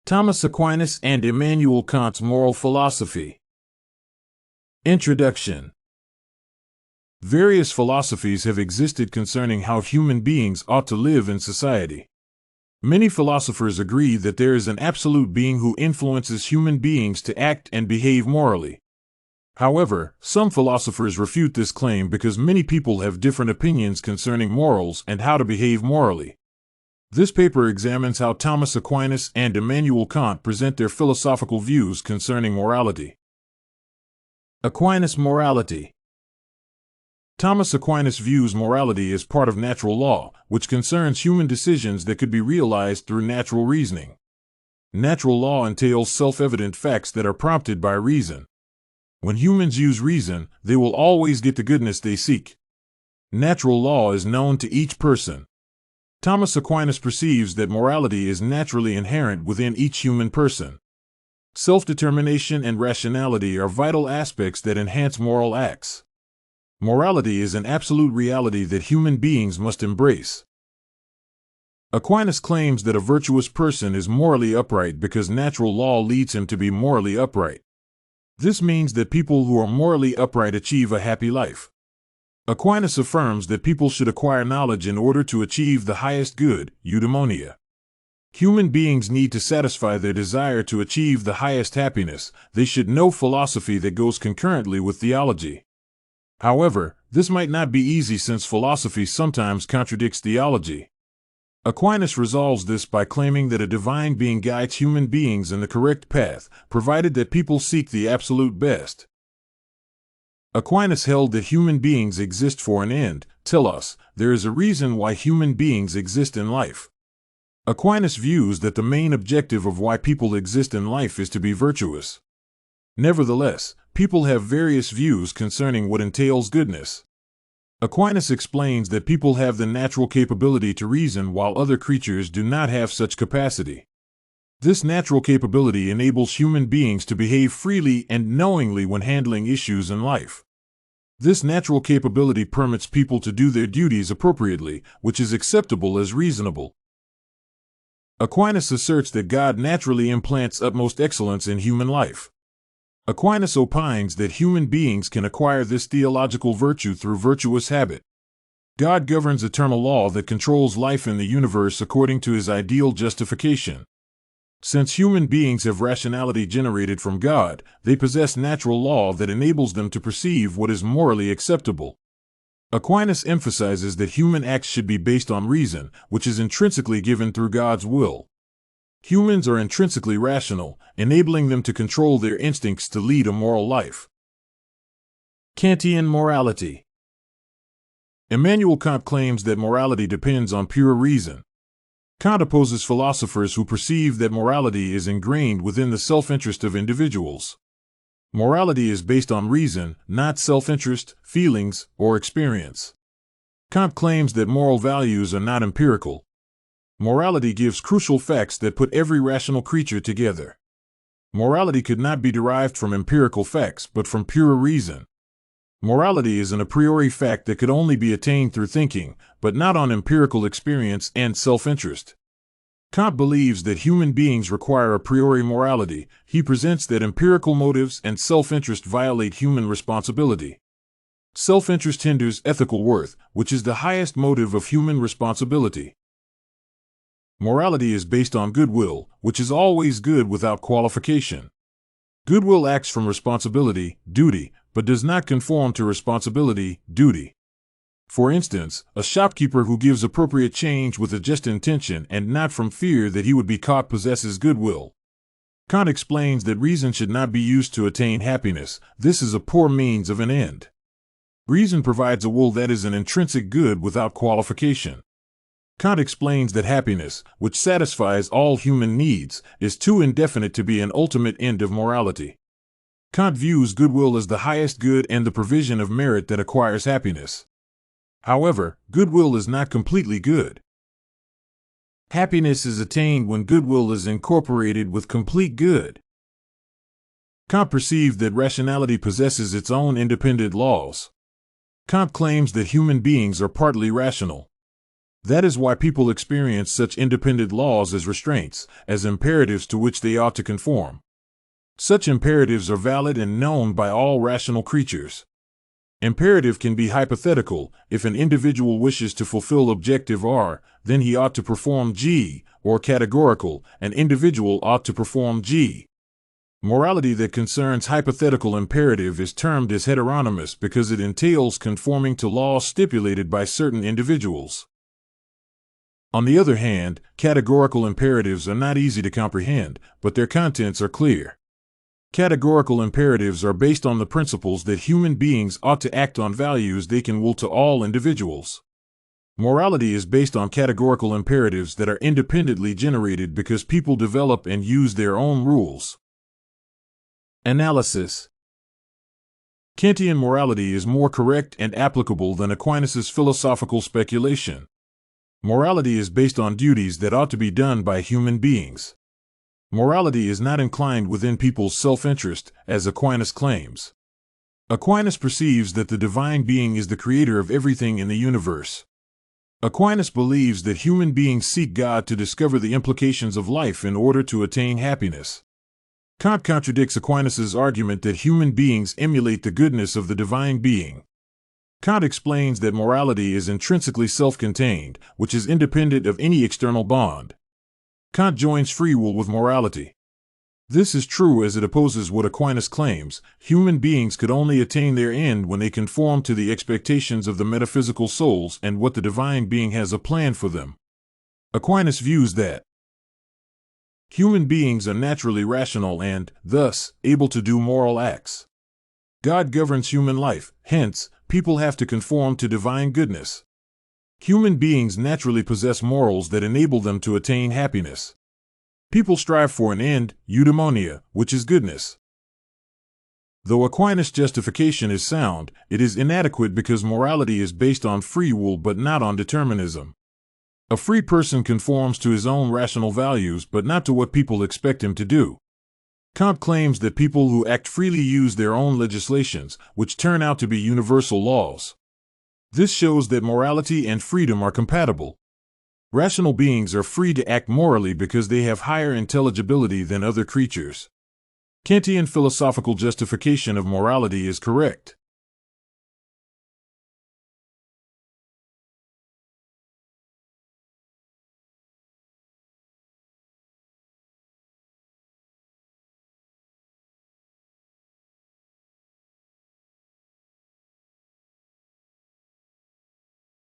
Thomas Aquinas and Emmanuel Kant's Moral Philosophy. Introduction. Various philosophies have existed concerning how human beings ought to live in society. Many philosophers agree that there is an absolute being who influences human beings to act and behave morally. However, some philosophers refute this claim because many people have different opinions concerning morals and how to behave morally. This paper examines how Thomas Aquinas and Emmanuel Kant present their philosophical views concerning morality. Aquinas' morality. Thomas Aquinas views morality as part of natural law, which concerns human decisions that could be realized through natural reasoning. Natural law entails self-evident facts that are prompted by reason. When humans use reason, they will always get the goodness they seek. Natural law is known to each person. Thomas Aquinas perceives that morality is naturally inherent within each human person. Self-determination and rationality are vital aspects that enhance moral acts. Morality is an absolute reality that human beings must embrace. Aquinas claims that a virtuous person is morally upright because natural law leads him to be morally upright. This means that people who are morally upright achieve a happy life. Aquinas affirms that people should acquire knowledge in order to achieve the highest good, eudemonia. Human beings need to satisfy their desire to achieve the highest happiness. They should know philosophy that goes concurrently with theology. However, this might not be easy since philosophy sometimes contradicts theology. Aquinas resolves this by claiming that a divine being guides human beings in the correct path, provided that people seek the absolute best. Aquinas held that human beings exist for an end, telos. There is a reason why human beings exist in life. Aquinas views that the main objective of why people exist in life is to be virtuous. Nevertheless, people have various views concerning what entails goodness. Aquinas explains that people have the natural capability to reason while other creatures do not have such capacity. This natural capability enables human beings to behave freely and knowingly when handling issues in life. This natural capability permits people to do their duties appropriately, which is acceptable as reasonable. Aquinas asserts that God naturally implants utmost excellence in human life. Aquinas opines that human beings can acquire this theological virtue through virtuous habit. God governs eternal law that controls life in the universe according to his ideal justification. Since human beings have rationality generated from God, they possess natural law that enables them to perceive what is morally acceptable. Aquinas emphasizes that human acts should be based on reason, which is intrinsically given through God's will. Humans are intrinsically rational, enabling them to control their instincts to lead a moral life. Kantian morality. Immanuel Kant claims that morality depends on pure reason. Kant opposes philosophers who perceive that morality is ingrained within the self-interest of individuals. Morality is based on reason, not self-interest, feelings, or experience. Kant claims that moral values are not empirical. Morality gives crucial facts that put every rational creature together. Morality could not be derived from empirical facts, but from pure reason. Morality is an a priori fact that could only be attained through thinking, but not on empirical experience and self-interest. Kant believes that human beings require a priori morality. He presents that empirical motives and self-interest violate human responsibility. Self-interest hinders ethical worth, which is the highest motive of human responsibility. Morality is based on goodwill, which is always good without qualification. Goodwill acts from responsibility, duty, but does not conform to responsibility, duty. For instance, a shopkeeper who gives appropriate change with a just intention and not from fear that he would be caught possesses goodwill. Kant explains that reason should not be used to attain happiness. This is a poor means of an end. Reason provides a will that is an intrinsic good without qualification. Kant explains that happiness, which satisfies all human needs, is too indefinite to be an ultimate end of morality. Kant views goodwill as the highest good and the provision of merit that acquires happiness. However, goodwill is not completely good. Happiness is attained when goodwill is incorporated with complete good. Kant perceived that rationality possesses its own independent laws. Kant claims that human beings are partly rational. That is why people experience such independent laws as restraints, as imperatives to which they ought to conform. Such imperatives are valid and known by all rational creatures. Imperative can be hypothetical. If an individual wishes to fulfill objective R, then he ought to perform G, or categorical, an individual ought to perform G. Morality that concerns hypothetical imperative is termed as heteronymous because it entails conforming to laws stipulated by certain individuals. On the other hand, categorical imperatives are not easy to comprehend, but their contents are clear. Categorical imperatives are based on the principles that human beings ought to act on values they can will to all individuals. Morality is based on categorical imperatives that are independently generated because people develop and use their own rules. Analysis. Kantian morality is more correct and applicable than Aquinas' philosophical speculation. Morality is based on duties that ought to be done by human beings. Morality is not inclined within people's self-interest, as Aquinas claims. Aquinas perceives that the divine being is the creator of everything in the universe. Aquinas believes that human beings seek God to discover the implications of life in order to attain happiness. Kant contradicts Aquinas' argument that human beings emulate the goodness of the divine being. Kant explains that morality is intrinsically self-contained, which is independent of any external bond. Kant joins free will with morality. This is true as it opposes what Aquinas claims: human beings could only attain their end when they conform to the expectations of the metaphysical souls and what the divine being has a plan for them. Aquinas views that human beings are naturally rational and, thus, able to do moral acts. God governs human life, hence, people have to conform to divine goodness. Human beings naturally possess morals that enable them to attain happiness. People strive for an end, eudemonia, which is goodness. Though Aquinas' justification is sound, it is inadequate because morality is based on free will but not on determinism. A free person conforms to his own rational values but not to what people expect him to do. Kant claims that people who act freely use their own legislations, which turn out to be universal laws. This shows that morality and freedom are compatible. Rational beings are free to act morally because they have higher intelligibility than other creatures. Kantian philosophical justification of morality is correct.